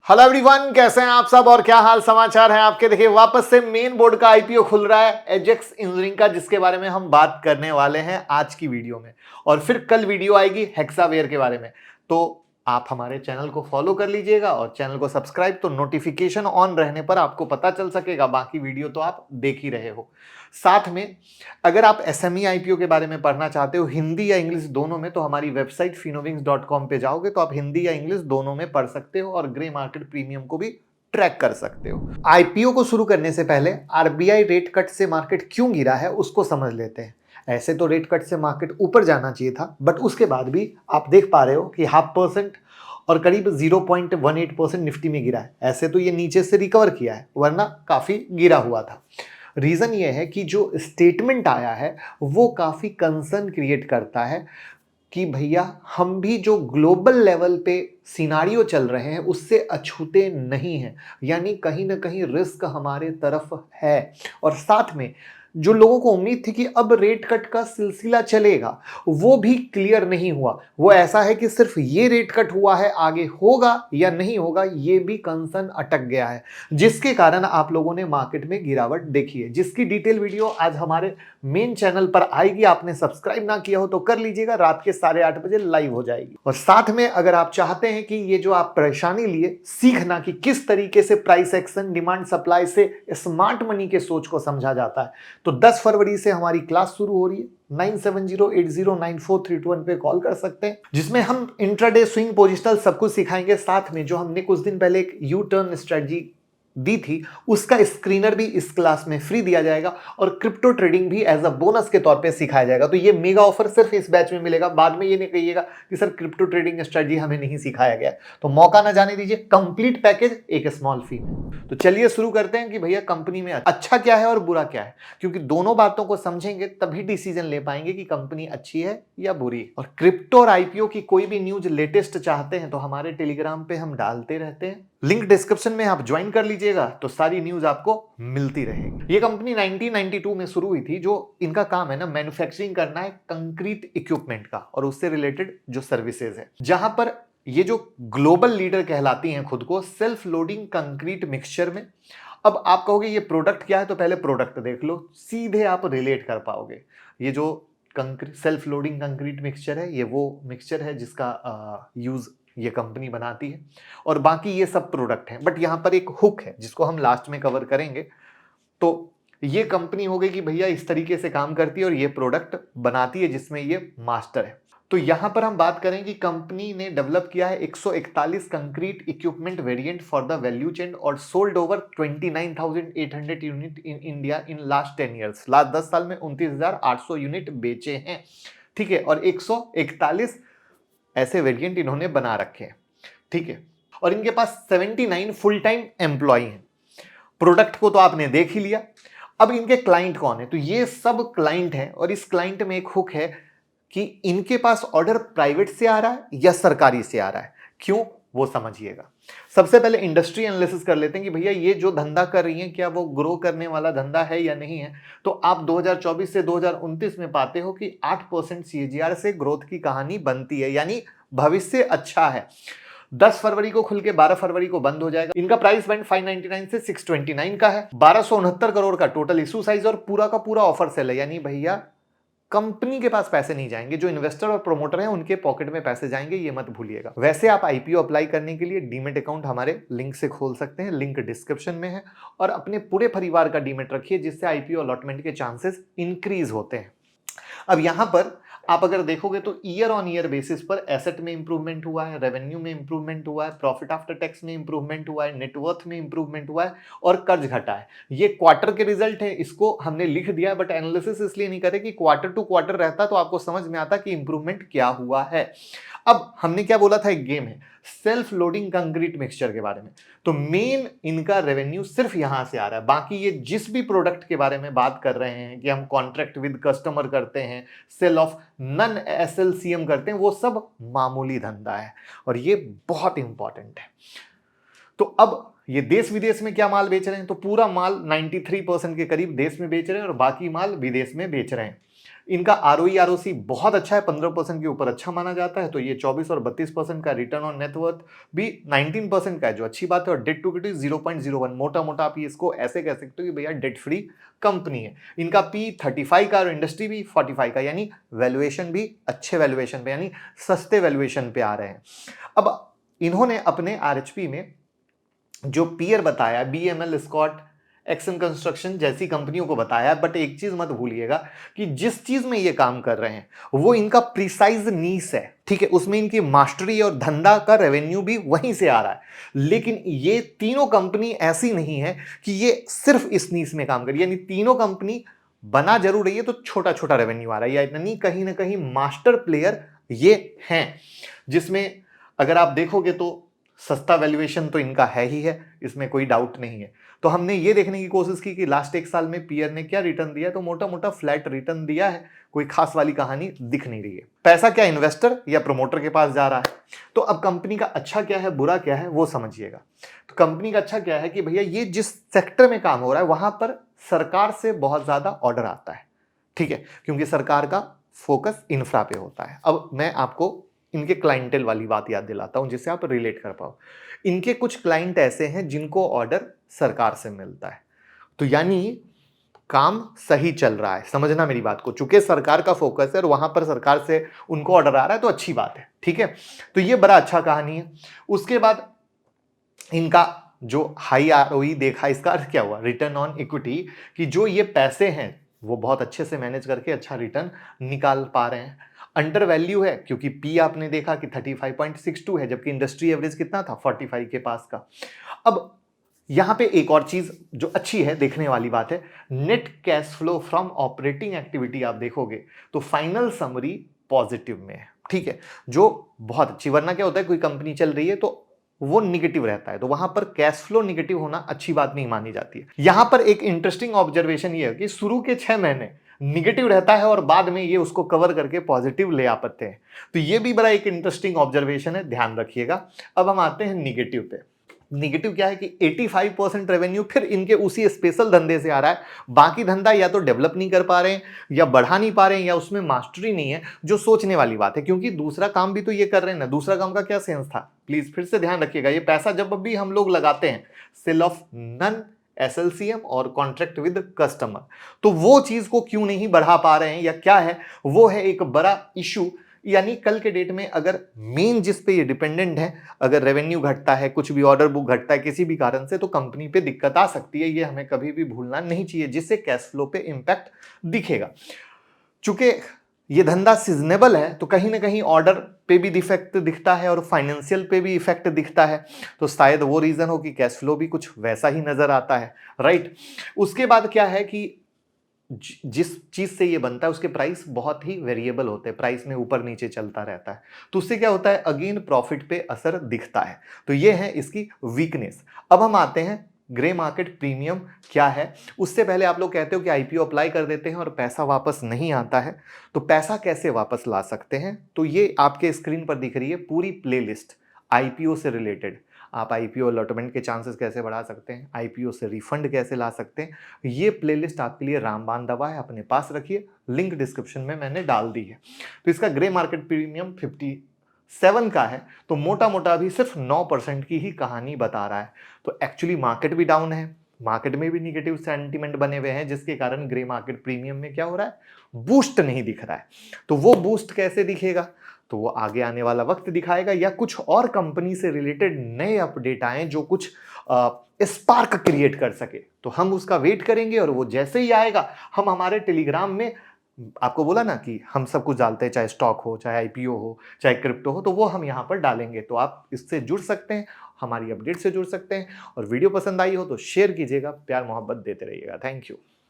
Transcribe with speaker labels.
Speaker 1: Hello everyone, कैसे हैं आप सब और क्या हाल समाचार हैं आपके। देखिए वापस से मेन बोर्ड का आईपीओ खुल रहा है एजेक्स इंजीनियरिंग का, जिसके बारे में हम बात करने वाले हैं आज की वीडियो में। और फिर कल वीडियो आएगी हेक्सावेयर के बारे में। तो आप हमारे चैनल को फॉलो कर लीजिएगा और चैनल को सब्सक्राइब, तो नोटिफिकेशन ऑन रहने पर आपको पता चल सकेगा। बाकी वीडियो तो आप देख ही रहे हो। साथ में अगर आप एसएमई आईपीओ के बारे में पढ़ना चाहते हो हिंदी या इंग्लिश दोनों में, तो हमारी वेबसाइट finovings.com पे जाओगे तो आप हिंदी या इंग्लिश दोनों में पढ़ सकते हो और ग्रे मार्केट प्रीमियम को भी ट्रैक कर सकते हो। आईपीओ को शुरू करने से पहले आरबीआई रेट कट से मार्केट क्यों गिरा है उसको समझ लेते हैं। ऐसे तो रेट कट से मार्केट ऊपर जाना चाहिए था, बट उसके बाद भी आप देख पा रहे हो कि 0.5% और करीब 0.18% निफ्टी में गिरा है। ऐसे तो ये नीचे से रिकवर किया है, वरना काफी गिरा हुआ था। रीजन ये है कि जो स्टेटमेंट आया है वो काफी कंसर्न क्रिएट करता है कि भैया हम भी जो ग्लोबल लेवल पे सिनारियो चल रहे हैं उससे अछूते नहीं हैं, यानी कहीं ना कहीं रिस्क हमारे तरफ है। और साथ में जो लोगों को उम्मीद थी कि अब रेट कट का सिलसिला चलेगा वो भी क्लियर नहीं हुआ। वो ऐसा है कि सिर्फ ये रेट कट हुआ है, आगे होगा या नहीं होगा ये भी कंसर्न अटक गया है, जिसके कारण आप लोगों ने मार्केट में गिरावट देखी है, जिसकी डिटेल वीडियो आज हमारे मेन चैनल पर आएगी। आपने सब्सक्राइब ना किया हो तो कर लीजिएगा, रात के 8:30 बजे लाइव हो जाएगी। और साथ में अगर आप चाहते हैं कि ये जो आप परेशानी लिए सीखना कि किस तरीके से प्राइस एक्शन, डिमांड सप्लाई से स्मार्ट मनी के सोच को समझा जाता है, तो 10 फरवरी से हमारी क्लास शुरू हो रही है। 9708094321 पे कॉल कर सकते हैं, जिसमें हम इंट्राडे स्विंग पोजिशनल सब कुछ सिखाएंगे। साथ में जो हमने कुछ दिन पहले एक यू टर्न स्ट्रेटजी दी थी उसका स्क्रीनर भी इस क्लास में फ्री दिया जाएगा और क्रिप्टो ट्रेडिंग भी एज अ बोनस के तौर पे सिखाया जाएगा। तो ये मेगा ऑफर सिर्फ इस बैच में मिलेगा। बाद में ये नहीं कहिएगा कि सर क्रिप्टो ट्रेडिंग स्ट्रेटजी हमें नहीं सिखाया गया, तो मौका ना जाने दीजिए। कंप्लीट पैकेज एक स्मॉल फी में। तो चलिए शुरू करते हैं कि भैया कंपनी में अच्छा क्या है और बुरा क्या है, क्योंकि दोनों बातों को समझेंगे तभी डिसीजन ले पाएंगे कि कंपनी अच्छी है या बुरी है। और क्रिप्टो और आईपीओ की कोई भी न्यूज लेटेस्ट चाहते हैं तो हमारे टेलीग्राम पे हम डालते रहते हैं, लिंक डिस्क्रिप्शन में आप ज्वाइन कर लीजिएगा तो सारी न्यूज आपको मिलती रहेगी। ये कंपनी 1992 में शुरू हुई थी। जो इनका काम है ना, मैन्युफैक्चरिंग करना है कंक्रीट इक्विपमेंट का और उससे रिलेटेड जो सर्विसेज है, जहां पर ये जो ग्लोबल लीडर कहलाती हैं खुद को सेल्फ लोडिंग कंक्रीट मिक्सचर में। अब आप कहोगे ये प्रोडक्ट क्या है, तो पहले प्रोडक्ट देख लो, सीधे आप रिलेट कर पाओगे। ये जो सेल्फ लोडिंग कंक्रीट मिक्सचर है, ये वो मिक्सचर है जिसका यूज ये कंपनी बनाती है, और बाकी ये सब प्रोडक्ट हैं। बट यहां पर एक हुक है जिसको हम लास्ट में कवर करेंगे। तो ये कंपनी हो गई कि भैया इस तरीके से काम करती है और ये प्रोडक्ट बनाती है जिसमें ये मास्टर है। तो यहां पर हम बात करें कि कंपनी ने डेवलप किया है 141 concrete equipment variant for the value chain और sold over 29,800 unit in India in last 10 years. Last 10 साल में 29,800 यूनिट बेचे हैं, ठीक है। और 141 ऐसे वेरिएंट इन्होंने बना रखे हैं, ठीक है। और इनके पास 79 फुल टाइम एम्प्लॉय हैं। प्रोडक्ट को तो आपने देख ही लिया। अब इनके क्लाइंट कौन है, तो ये सब क्लाइंट हैं। और इस क्लाइंट में एक हुक है कि इनके पास ऑर्डर प्राइवेट से आ रहा है या सरकारी से आ रहा है। क्यों, वो समझिएगा। सबसे पहले इंडस्ट्री एनालिसिस कर लेते हैं कि भैया ये जो धंधा कर रही है क्या वो ग्रो करने वाला धंधा है या नहीं है। तो आप 2024 से 2029 में पाते हो कि 8% सीएजीआर से ग्रोथ की कहानी बनती है, यानी भविष्य अच्छा है। 10 फरवरी को खुल के 12 फरवरी को बंद हो जाएगा। इनका प्राइस बैंड 599 से 629 का है। 1269 करोड़ का टोटल इशू साइज और पूरा का पूरा ऑफर सेल है, यानी भैया कंपनी के पास पैसे नहीं जाएंगे, जो इन्वेस्टर और प्रोमोटर हैं उनके पॉकेट में पैसे जाएंगे, ये मत भूलिएगा। वैसे आप आईपीओ अप्लाई करने के लिए डीमेट अकाउंट हमारे लिंक से खोल सकते हैं, लिंक डिस्क्रिप्शन में है। और अपने पूरे परिवार का डीमेट रखिए, जिससे आईपीओ अलॉटमेंट के चांसेस इंक्रीज होते हैं। अब यहां पर आप अगर देखोगे तो ईयर ऑन ईयर बेसिस पर एसेट में इंप्रूवमेंट हुआ है, रेवेन्यू में इंप्रूवमेंट हुआ है, प्रॉफिट आफ्टर टैक्स में इंप्रूवमेंट हुआ है, नेटवर्थ में इंप्रूवमेंट हुआ है और कर्ज घटा है। ये क्वार्टर के रिजल्ट है, इसको हमने लिख दिया है, बट एनालिसिस इसलिए नहीं करे कि क्वार्टर टू क्वार्टर रहता तो आपको समझ में आता कि इंप्रूवमेंट क्या हुआ है। अब हमने क्या बोला था, एक गेम है सेल्फ लोडिंग कंक्रीट मिक्सचर के बारे में। तो मेन इनका रेवेन्यू सिर्फ यहां से आ रहा है। बाकी ये जिस भी प्रोडक्ट के बारे में बात कर रहे हैं कि हम कॉन्ट्रैक्ट विद कस्टमर करते हैं, सेल ऑफ नन एसएलसीएम करते हैं, वो सब मामूली धंधा है और ये बहुत इंपॉर्टेंट है। तो अब ये देश विदेश में क्या माल बेच रहे हैं, तो पूरा माल 93% के करीब देश में बेच रहे हैं और बाकी माल विदेश में बेच रहे हैं। इनका आरओई आरओसी बहुत अच्छा है, 15% के ऊपर अच्छा माना जाता है। तो ये 24 और 32% का रिटर्न ऑन नेटवर्थ भी 19% का है, जो अच्छी बात है। और डेट टू इक्विटी 0.01, मोटा मोटा आप ये इसको ऐसे कह सकते हो कि भैया डेट फ्री कंपनी है। इनका पी 35 का और इंडस्ट्री भी 45 का, यानी वैल्यूएशन भी अच्छे वैल्यूएशन पे, यानी सस्ते वैल्यूएशन पे आ रहे हैं। अब इन्होंने अपने आरएचपी में जो पीयर बताया, बीएमएल, स्कॉट, एक्सन कंस्ट्रक्शन जैसी कंपनियों को बताया, बट एक चीज मत भूलिएगा कि जिस चीज में ये काम कर रहे हैं वो इनका प्रिसाइज नीस है, ठीक है, उसमें इनकी मास्टरी और धंधा का रेवेन्यू भी वहीं से आ रहा है। लेकिन ये तीनों कंपनी ऐसी नहीं है कि ये सिर्फ इस नीस में काम करी, यानी तीनों कंपनी बना जरूर रही है तो छोटा छोटा रेवेन्यू आ रहा है, यानी कहीं ना कहीं मास्टर प्लेयर ये हैं, जिसमें अगर आप देखोगे तो सस्ता वैल्यूएशन तो इनका है ही है, इसमें कोई डाउट नहीं है। तो हमने ये देखने की कोशिश की कि लास्ट एक साल में पीयर ने क्या रिटर्न दिया, तो मोटा मोटा फ्लैट रिटर्न दिया है, कोई खास वाली कहानी दिख नहीं रही है। पैसा क्या इन्वेस्टर या प्रमोटर के पास जा रहा है। तो अब कंपनी का अच्छा क्या है बुरा क्या है वो समझिएगा। तो कंपनी का अच्छा क्या है कि भैया ये जिस सेक्टर में काम हो रहा है वहां पर सरकार से बहुत ज्यादा ऑर्डर आता है, ठीक है, क्योंकि सरकार का फोकस इंफ्रा पे होता है। अब मैं आपको इनके क्लाइंटेल वाली बात याद दिलाता हूं जिससे आप रिलेट कर पाओ। इनके कुछ क्लाइंट ऐसे हैं जिनको ऑर्डर सरकार से मिलता है, तो यानी काम सही चल रहा है, समझना मेरी बात को। चूंकि सरकार का फोकस है और वहां पर सरकार से उनको ऑर्डर आ रहा है तो अच्छी बात है, ठीक है। तो ये बड़ा अच्छा कहानी है। उसके बाद इनका जो हाई आरओई देखा, इसका अर्थ क्या हुआ, रिटर्न ऑन इक्विटी, कि जो ये पैसे हैं वो बहुत अच्छे से मैनेज करके अच्छा रिटर्न निकाल पा रहे हैं। अंडर वैल्यू है क्योंकि पी आपने देखा कि 35.62 है, जबकि इंडस्ट्री एवरेज कितना था, 45 के पास का। अब यहां पे एक और चीज जो अच्छी है, देखने वाली बात है, net cash flow from operating activity आप देखोगे तो फाइनल समरी पॉजिटिव में है, ठीक है, जो बहुत अच्छी। वरना क्या होता है, कोई कंपनी चल रही है तो वो निगेटिव रहता है, तो वहां पर कैश फ्लो निगेटिव होना अच्छी बात नहीं मानी जाती है। यहां पर एक इंटरेस्टिंग ऑब्जर्वेशन ये है कि शुरू के 6 महीने निगेटिव रहता है और बाद में ये उसको कवर करके पॉजिटिव ले आते हैं। तो ये भी बड़ा एक इंटरेस्टिंग ऑब्जर्वेशन है, ध्यान रखिएगा। अब हम आते हैं निगेटिव पे। निगेटिव क्या है कि 85% रेवेन्यू फिर इनके उसी स्पेशल धंधे से आ रहा है, बाकी धंधा या तो डेवलप नहीं कर पा रहे हैं या बढ़ा नहीं पा रहे हैं या उसमें मास्टरी नहीं है, जो सोचने वाली बात है, क्योंकि दूसरा काम भी तो ये कर रहे हैं ना। दूसरा काम का क्या सेंस था, प्लीज फिर से ध्यान रखिएगा। ये पैसा जब भी हम लोग लगाते हैं सेल ऑफ नन एसएलसीएम और कॉन्ट्रैक्ट विद कस्टमर, तो वो चीज को क्यों नहीं बढ़ा पा रहे हैं या क्या है, वो है एक बड़ा इशू। यानी कल के डेट में अगर मेन जिस पे ये डिपेंडेंट है, अगर रेवेन्यू घटता है, कुछ भी ऑर्डर बुक घटता है किसी भी कारण से, तो कंपनी पे दिक्कत आ सकती है, ये हमें कभी भी भूलना नहीं चाहिए, जिससे कैश फ्लो पे इंपैक्ट दिखेगा। चूंकि ये धंधा सीजनेबल है तो कहीं ना कहीं ऑर्डर पे भी डिफेक्ट दिखता है और फाइनेंशियल पे भी इफेक्ट दिखता है, तो शायद वो रीजन हो कि कैश फ्लो भी कुछ वैसा ही नजर आता है, राइट। उसके बाद क्या है कि जिस चीज से ये बनता है उसके प्राइस बहुत ही वेरिएबल होते हैं, प्राइस में ऊपर नीचे चलता रहता है, तो उससे क्या होता है, अगेन प्रॉफिट पे असर दिखता है। तो ये है इसकी वीकनेस। अब हम आते हैं ग्रे मार्केट प्रीमियम क्या है। उससे पहले आप लोग कहते हो कि आईपीओ अप्लाई कर देते हैं और पैसा वापस नहीं आता है, तो पैसा कैसे वापस ला सकते हैं, तो ये आपके स्क्रीन पर दिख रही है पूरी प्लेलिस्ट आईपीओ से रिलेटेड। आप आईपीओ अलॉटमेंट के चांसेस कैसे बढ़ा सकते हैं, आईपीओ से रिफंड कैसे ला सकते हैं, ये प्लेलिस्ट आपके लिए रामबाण दवा है, अपने पास रखिए, लिंक डिस्क्रिप्शन में मैंने डाल दी है। तो इसका ग्रे मार्केट प्रीमियम 57 का है, तो मोटा मोटा अभी सिर्फ 9% की ही कहानी बता रहा है। तो एक्चुअली मार्केट भी डाउन है, मार्केट में भी निगेटिव सेंटीमेंट बने हुए हैं, जिसके कारण ग्रे मार्केट प्रीमियम में क्या हो रहा है, बूस्ट नहीं दिख रहा है। तो वो बूस्ट कैसे दिखेगा, तो वो आगे आने वाला वक्त दिखाएगा, या कुछ और कंपनी से रिलेटेड नए अपडेट आए जो कुछ स्पार्क क्रिएट कर सके, तो हम उसका वेट करेंगे। और वो जैसे ही आएगा हम हमारे टेलीग्राम में, आपको बोला ना कि हम सब कुछ डालते हैं, चाहे स्टॉक हो, चाहे आईपीओ हो, चाहे क्रिप्टो हो, तो वो हम यहाँ पर डालेंगे। तो आप इससे जुड़ सकते हैं, हमारी अपडेट से जुड़ सकते हैं। और वीडियो पसंद आई हो तो शेयर कीजिएगा, प्यार मोहब्बत देते रहिएगा। Thank you.